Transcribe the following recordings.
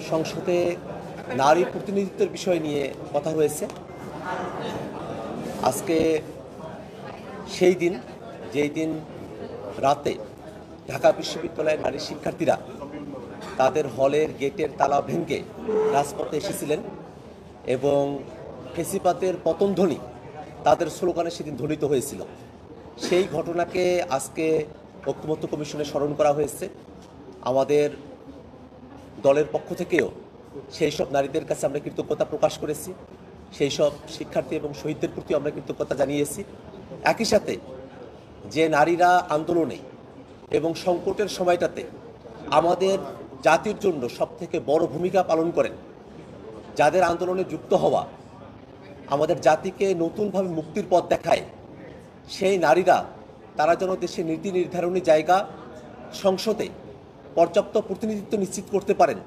সংসদে নারী প্রতিনিধিত্বের বিষয় নিয়ে কথা হয়েছে। আজকে সেই দিন যেই দিন রাতে ঢাকা বিশ্ববিদ্যালয়ের নারী শিক্ষার্থীরা তাদের হলের গেটের তালা ভেঙে রাজপথে এসেছিলেন এবং ফেসিবাদের পতনধ্বনি তাদের স্লোগানে সেদিন ধ্বনিত হয়েছিল। সেই ঘটনাকে আজকে ঐক্যমত্য কমিশনে স্মরণ করা হয়েছে। আমাদের দলের পক্ষ থেকেও সেই সব নারীদের কাছে আমরা কৃতজ্ঞতা প্রকাশ করেছি, সেই সব শিক্ষার্থী এবং শহীদদের প্রতি আমরা কৃতজ্ঞতা জানিয়েছি। একই সাথে যে নারীরা আন্দোলনে এবং সংকটের সময়টাতে আমাদের জাতির জন্য সবথেকে বড় ভূমিকা পালন করেন, যাদের আন্দোলনে যুক্ত হওয়া আমাদের জাতিকে নতুনভাবে মুক্তির পথ দেখায়, সেই নারীরা তারা যেন দেশের নীতি নির্ধারণী জায়গা সংসদে পর্যাপ্ত প্রতিনিধিত্ব নিশ্চিত করতে পারেন,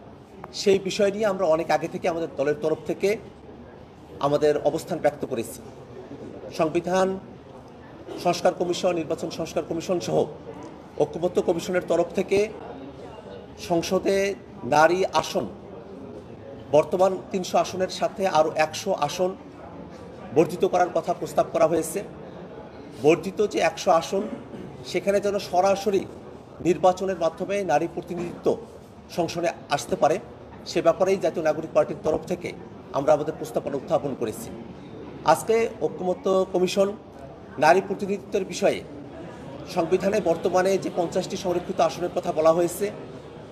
সেই বিষয় নিয়ে আমরা অনেক আগে থেকে আমাদের দলের তরফ থেকে আমাদের অবস্থান ব্যক্ত করেছি। সংবিধান সংস্কার কমিশন, নির্বাচন সংস্কার কমিশন সহ ঐক্যমত্য কমিশনের তরফ থেকে সংসদে নারী আসন বর্তমান 300 আসনের সাথে আরও 100 আসন বর্ধিত করার কথা প্রস্তাব করা হয়েছে। বর্ধিত যে 100 আসন, সেখানে যেন সরাসরি নির্বাচনের মাধ্যমে নারী প্রতিনিধিত্ব সংসদে আসতে পারে, সে ব্যাপারেই জাতীয় নাগরিক পার্টির তরফ থেকে আমরা আমাদের প্রস্তাবনা উত্থাপন করেছি। আজকে ঐক্যমত্য কমিশন নারী প্রতিনিধিত্বের বিষয়ে সংবিধানে বর্তমানে যে 50টি সংরক্ষিত আসনের কথা বলা হয়েছে,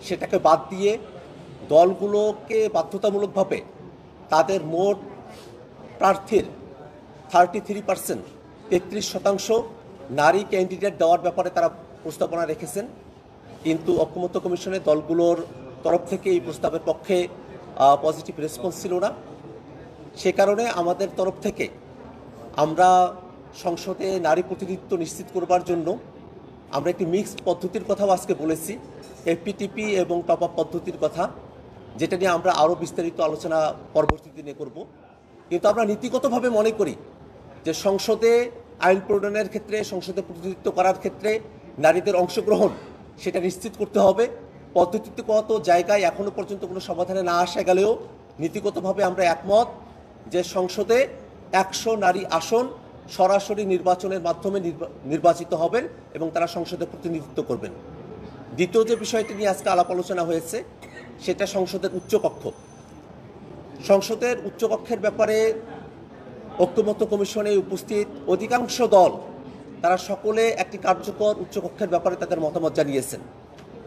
সেটাকে বাদ দিয়ে দলগুলোকে বাধ্যতামূলকভাবে তাদের মোট প্রার্থীর 33% 33% নারী ক্যান্ডিডেট দেওয়ার ব্যাপারে তারা প্রস্তাবনা রেখেছেন। কিন্তু ঐক্যমত্য কমিশনের দলগুলোর তরফ থেকে এই প্রস্তাবের পক্ষে পজিটিভ রেসপন্স ছিল না। সে কারণে আমাদের তরফ থেকে আমরা সংসদে নারী প্রতিনিধিত্ব নিশ্চিত করবার জন্য আমরা একটি মিক্সড পদ্ধতির কথাও আজকে বলেছি, এফপিটিপি এবং টপ আপ পদ্ধতির কথা, যেটা নিয়ে আমরা আরও বিস্তারিত আলোচনা পরবর্তী দিনে করব। কিন্তু আমরা নীতিগতভাবে মনে করি যে সংসদে আইন প্রণয়নের ক্ষেত্রে, সংসদে প্রতিনিধিত্ব করার ক্ষেত্রে নারীদের অংশগ্রহণ সেটা নিশ্চিত করতে হবে। পদ্ধতিগত জায়গায় এখনও পর্যন্ত কোনো সমাধানে না আসা গেলেও নীতিগতভাবে আমরা একমত যে সংসদে 100 নারী আসন সরাসরি নির্বাচনের মাধ্যমে নির্বাচিত হবেন এবং তারা সংসদে প্রতিনিধিত্ব করবেন। দ্বিতীয় যে বিষয়টি নিয়ে আজকে আলাপ আলোচনা হয়েছে, সেটা সংসদের উচ্চকক্ষ। সংসদের উচ্চকক্ষের ব্যাপারে ঐক্যমত্য কমিশনে উপস্থিত অধিকাংশ দল তারা সকলে একটি কার্যকর উচ্চকক্ষের ব্যাপারে তাদের মতামত জানিয়েছেন।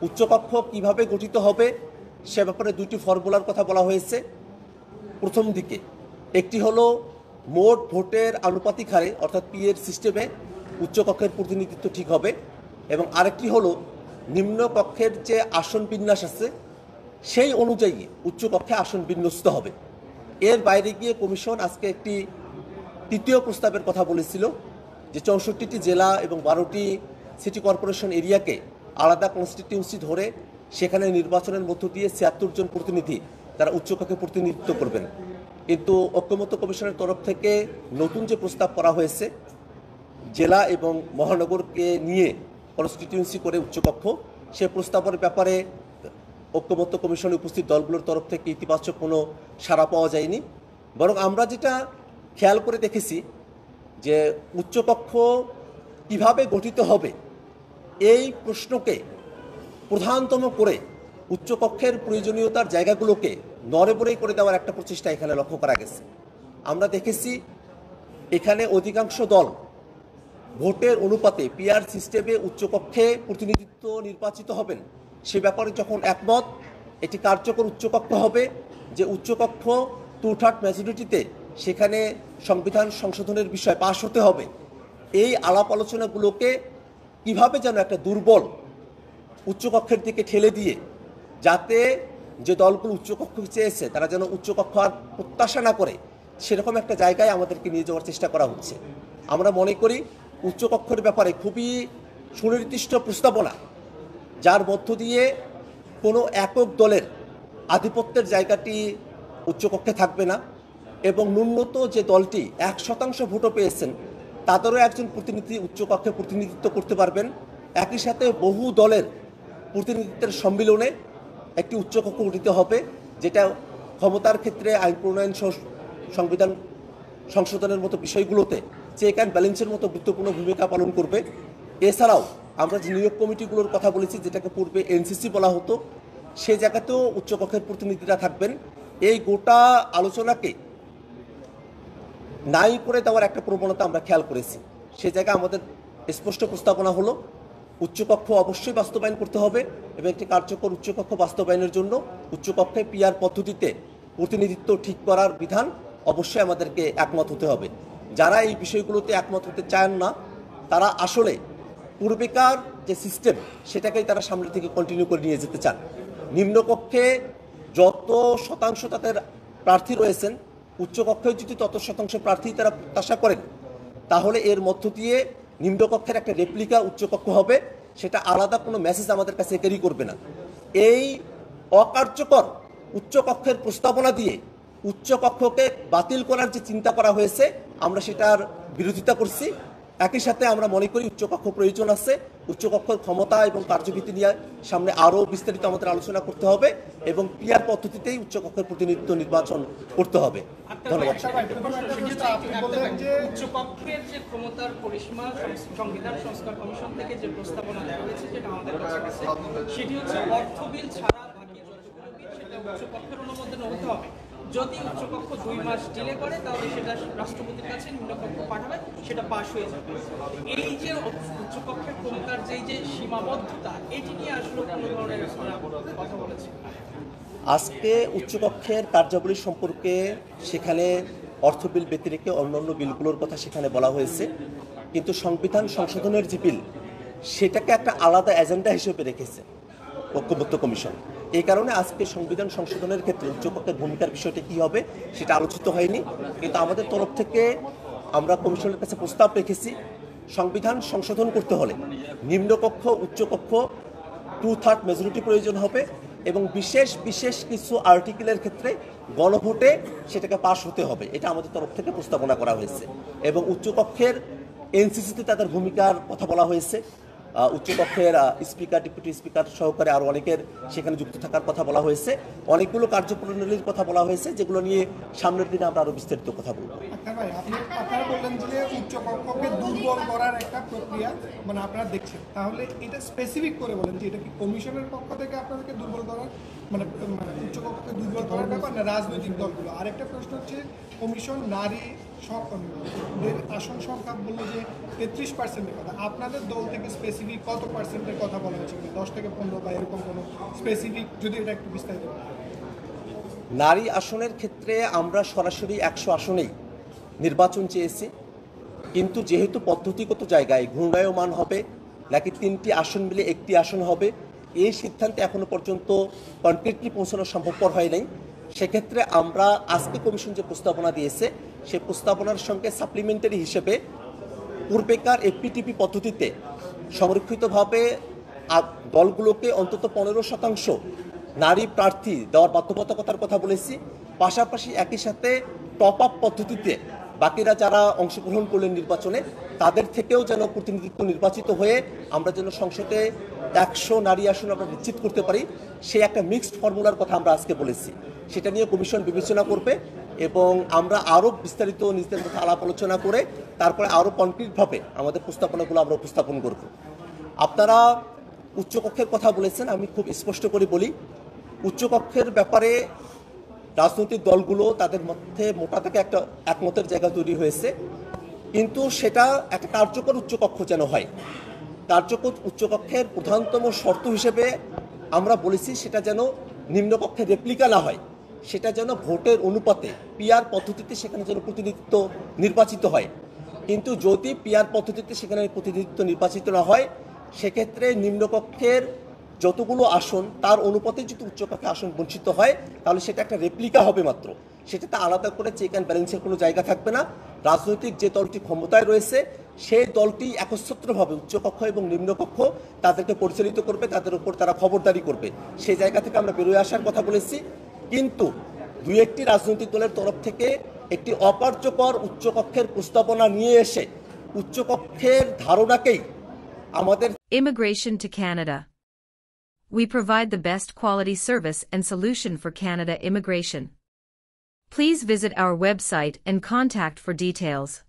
উচ্চকক্ষ কিভাবে গঠিত হবে সে ব্যাপারে দুটি ফর্মুলার কথা বলা হয়েছে। প্রথম দিকে একটি হলো মোট ভোটের আনুপাতিক হারে, অর্থাৎ পিএর সিস্টেমে উচ্চকক্ষের প্রতিনিধিত্ব ঠিক হবে, এবং আরেকটি হলো নিম্নকক্ষের যে আসন বিন্যাস আছে সেই অনুযায়ী উচ্চকক্ষে আসন বিন্যস্ত হবে। এর বাইরে গিয়ে কমিশন আজকে একটি তৃতীয় প্রস্তাবের কথা বলেছিল যে 64টি জেলা এবং 12টি সিটি কর্পোরেশন এরিয়াকে আলাদা কনস্টিটিউন্সি ধরে সেখানে নির্বাচনের মধ্য দিয়ে 76 জন প্রতিনিধি তারা উচ্চকক্ষে প্রতিনিধিত্ব করবেন। কিন্তু ঐক্যমত্য কমিশনের তরফ থেকে নতুন যে প্রস্তাব করা হয়েছে, জেলা এবং মহানগরকে নিয়ে কনস্টিটিউন্সি করে উচ্চকক্ষ, সে প্রস্তাবের ব্যাপারে ঐক্যমত্য কমিশনে উপস্থিত দলগুলোর তরফ থেকে ইতিবাচক কোনো সাড়া পাওয়া যায়নি। বরং আমরা যেটা খেয়াল করে দেখেছি যে উচ্চকক্ষ কিভাবে গঠিত হবে এই প্রশ্নকে প্রধানতম করে উচ্চকক্ষের প্রয়োজনীয়তার জায়গাগুলোকে নড়েবড়ে করে দেওয়ার একটা প্রচেষ্টা এখানে লক্ষ্য করা গেছে। আমরা দেখেছি এখানে অধিকাংশ দল ভোটের অনুপাতে পিআর সিস্টেমে উচ্চকক্ষে প্রতিনিধিত্ব নির্বাচিত হবেন সে ব্যাপারে যখন একমত, এটি কার্যকর উচ্চকক্ষ হবে, যে উচ্চকক্ষ 2/3 মেজরিটিতে সেখানে সংবিধান সংশোধনের বিষয় পাশ হতে হবে, এই আলাপ আলোচনাগুলোকে কিভাবে যেন একটা দুর্বল উচ্চকক্ষের দিকে ঠেলে দিয়ে, যাতে যে দলগুলো উচ্চকক্ষ চেয়েছে তারা যেন উচ্চকক্ষ আর প্রত্যাশা না করে, সেরকম একটা জায়গায় আমাদেরকে নিয়ে যাওয়ার চেষ্টা করা হচ্ছে। আমরা মনে করি উচ্চকক্ষের ব্যাপারে খুবই সুনির্দিষ্ট প্রস্তাবনা, যার মধ্য দিয়ে কোনো একক দলের আধিপত্যের জায়গাটি উচ্চকক্ষে থাকবে না, এবং ন্যূনত যে দলটি 1% ভোটও পেয়েছেন তাদেরও একজন প্রতিনিধি উচ্চকক্ষে প্রতিনিধিত্ব করতে পারবেন। একই সাথে বহু দলের প্রতিনিধিত্বের সম্মিলনে একটি উচ্চকক্ষ গঠিত হবে, যেটা ক্ষমতার ক্ষেত্রে আইন প্রণয়ন সংবিধান সংশোধনের মতো বিষয়গুলোতে চেক অ্যান্ড ব্যালেন্সের মতো গুরুত্বপূর্ণ ভূমিকা পালন করবে। এছাড়াও আমরা যে নিয়োগ কমিটিগুলোর কথা বলেছি, যেটাকে পূর্বে এনসিসি বলা হতো, সে জায়গাতেও উচ্চকক্ষের প্রতিনিধিরা থাকবেন। এই গোটা আলোচনাকে নাই করে দেওয়ার একটা প্রবণতা আমরা খেয়াল করেছি। সে জায়গায় আমাদের স্পষ্ট প্রস্তাবনা হলো উচ্চকক্ষ অবশ্যই বাস্তবায়ন করতে হবে এবং একটি কার্যকর উচ্চকক্ষ বাস্তবায়নের জন্য উচ্চকক্ষে পিআর পদ্ধতিতে প্রতিনিধিত্ব ঠিক করার বিধান অবশ্যই আমাদেরকে একমত হতে হবে। যারা এই বিষয়গুলোতে একমত হতে চান না, তারা আসলে পূর্বেকার যে সিস্টেম সেটাকেই তারা সামনে থেকে কন্টিনিউ করে নিয়ে যেতে চান। নিম্নকক্ষে যত শতাংশ তাদের প্রার্থী রয়েছেন, উচ্চকক্ষে যদি তত শতাংশ প্রার্থী তারা প্রত্যাশা করেন, তাহলে এর মধ্য দিয়ে নিম্নকক্ষের একটা রেপ্লিকা উচ্চকক্ষ হবে, সেটা আলাদা কোনো মেসেজ আমাদের কাছে ক্যারি করবে না। এই অকার্যকর উচ্চকক্ষের প্রস্তাবনা দিয়ে উচ্চকক্ষকে বাতিল করার যে চিন্তা করা হয়েছে, আমরা সেটার বিরোধিতা করছি। একই সাথে আমরা মনে করি উচ্চকক্ষ প্রয়োজন আছে। উচ্চকক্ষের ক্ষমতা এবং কার্যবিধি নিয়ে সামনে আরও বিস্তারিত আমাদের আলোচনা করতে হবে এবং পিআর পদ্ধতিতেই উচ্চকক্ষের প্রতিনিধিত্ব নির্বাচন করতে হবে। ধন্যবাদ। উচ্চকক্ষের যে ক্ষমতার পরিসীমা সংবিধান সংস্কার কমিশন থেকে যে প্রস্তাবনা দেওয়া হয়েছে, যেটা আমাদের কাছে আছে, সেটি হচ্ছে অর্থ বিল ছাড়া বাকি যতগুলো বিল সেটা উচ্চকক্ষের অনুমোদন হতে হবে। যদি উচ্চকক্ষ 2 মাস ডিলে করে, তাহলে সেটা রাষ্ট্রপতির কাছে নিম্নকক্ষ পাঠাবে, সেটা পাশ হয়ে যাবে। এই যে উচ্চকক্ষের ক্ষমতার যে সীমাবদ্ধতা, এটি নিয়ে আসলে কোনো ধরনের কথা বলেছে? আজকে উচ্চকক্ষের কার্যাবলী সম্পর্কে সেখানে অর্থ বিল ব্যতিরেকে অন্যান্য বিলগুলোর কথা সেখানে বলা হয়েছে, কিন্তু সংবিধান সংশোধনের যে বিল সেটাকে একটা আলাদা এজেন্ডা হিসেবে রেখেছে ঐক্যবদ্ধ কমিশন। এই কারণে আজকে সংবিধান সংশোধনের ক্ষেত্রে উচ্চকক্ষের ভূমিকার বিষয়টি কী হবে সেটা আলোচিত হয়নি, কিন্তু আমাদের তরফ থেকে আমরা কমিশনের কাছে প্রস্তাব রেখেছি সংবিধান সংশোধন করতে হলে নিম্নকক্ষ উচ্চকক্ষ 2/3 মেজরিটি প্রয়োজন হবে এবং বিশেষ বিশেষ কিছু আর্টিকেলের ক্ষেত্রে গণভোটে সেটাকে পাশ হতে হবে। এটা আমাদের তরফ থেকে প্রস্তাবনা করা হয়েছে এবং উচ্চকক্ষের এনসিসিতে তাদের ভূমিকার কথা বলা হয়েছে। উচ্চকক্ষের স্পিকার, ডেপুটি স্পিকার সহকারে আরও অনেকের সেখানে যুক্ত থাকার কথা বলা হয়েছে। অনেকগুলো কার্যপ্রণালীর কথা বলা হয়েছে, যেগুলো নিয়ে সামনের দিনে আমরা আরও বিস্তারিত কথা বলবো। ভাই, আপনারা বললেন যে উচ্চকক্ষকে দুর্বল করার একটা প্রক্রিয়া মানে আপনারা দেখছেন, তাহলে এটা স্পেসিফিক করে বলেন যে এটা কি কমিশনের পক্ষ থেকে আপনাদেরকে দুর্বল করার মানে উচ্চকক্ষকে দুর্বল করার ব্যাপার না রাজনৈতিক দলগুলো? আরেকটা প্রশ্ন হচ্ছে, কমিশন নারী আসন সংখ্যা বললো যে 33%-এর কথা, আপনাদের দল থেকে স্পেসিফিক কত পার্সেন্টের কথা বলা হয়েছে? 10 থেকে 15 বা এরকম কোনো স্পেসিফিক, যদি এটা একটু বিস্তারিত। নারী আসনের ক্ষেত্রে আমরা সরাসরি 100 আসনেই নির্বাচন চেয়েছি, কিন্তু যেহেতু পদ্ধতিগত জায়গায় ঘূর্ণায়মান হবে নাকি 3টি আসন মিলে 1টি আসন হবে, এই সিদ্ধান্তে এখনো পর্যন্ত কনক্রিটলি পৌঁছানো সম্ভবপর হয় নাই। সেক্ষেত্রে আমরা আজকে কমিশন যে প্রস্তাবনা দিয়েছে সেই প্রস্তাবনার সঙ্গে সাপ্লিমেন্টারি হিসেবে পূর্বেকার এফপিটিপি পদ্ধতিতে সংরক্ষিতভাবে দলগুলোকে অন্তত 15% নারী প্রার্থী দেওয়ার বাধ্যবাধকতার কথা বলেছি। পাশাপাশি একই সাথে টপ আপ পদ্ধতিতে বাকিরা যারা অংশগ্রহণ করলেন নির্বাচনে, তাদের থেকেও যেন প্রতিনিধিত্ব নির্বাচিত হয়ে আমরা যেন সংসদে 100 নারী আসন আমরা নিশ্চিত করতে পারি, সেই একটা মিক্সড ফর্মুলার কথা আমরা আজকে বলেছি। সেটা নিয়ে কমিশন বিবেচনা করবে এবং আমরা আরও বিস্তারিত নিজেদের মধ্যে আলাপ আলোচনা করে তারপরে আরও কনক্রিটভাবে আমাদের প্রস্তাবনাগুলো আমরা উপস্থাপন করব। আপনারা উচ্চকক্ষের কথা বলেছেন, আমি খুব স্পষ্ট করে বলি, উচ্চকক্ষের ব্যাপারে রাজনৈতিক দলগুলো তাদের মধ্যে মোটা থেকে একটা একমতের জায়গা তৈরি হয়েছে, কিন্তু সেটা একটা কার্যকর উচ্চকক্ষ যেন হয়। কার্যকর উচ্চকক্ষের প্রধানতম শর্ত হিসেবে আমরা বলেছি সেটা যেন নিম্নকক্ষের রেপ্লিকা না হয়, সেটা যেন ভোটের অনুপাতে পিআর পদ্ধতিতে সেখানে যেন প্রতিনিধিত্ব নির্বাচিত হয়। কিন্তু যদি পিআর পদ্ধতিতে সেখানে প্রতিনিধিত্ব নির্বাচিত না হয়, সেক্ষেত্রে নিম্নকক্ষের যতগুলো আসন তার অনুপাতে যদি উচ্চকক্ষে আসন বঞ্চিত হয়, তাহলে সেটা একটা রেপ্লিকা হবে মাত্র। সেটাতে আলাদা করে চেক অ্যান্ড ব্যালেন্সের কোনো জায়গা থাকবে না। রাজনৈতিক যে দলটি ক্ষমতায় রয়েছে সেই দলটি একচ্ছত্রভাবে উচ্চকক্ষ এবং নিম্নকক্ষ তাদেরকে পরিচালিত করবে, তাদের উপর তারা খবরদারি করবে। সেই জায়গা থেকে আমরা বেরোয় আসার কথা বলেছি, কিন্তু 2-1টি রাজনৈতিক দলের তরফ থেকে একটি অকার্যকর উচ্চকক্ষের প্রস্তাবনা নিয়ে এসে উচ্চকক্ষের ধারণাকেই আমাদের Immigration to Canada. we provide the best quality service and solution for Canada immigration. Please visit our website and contact for details.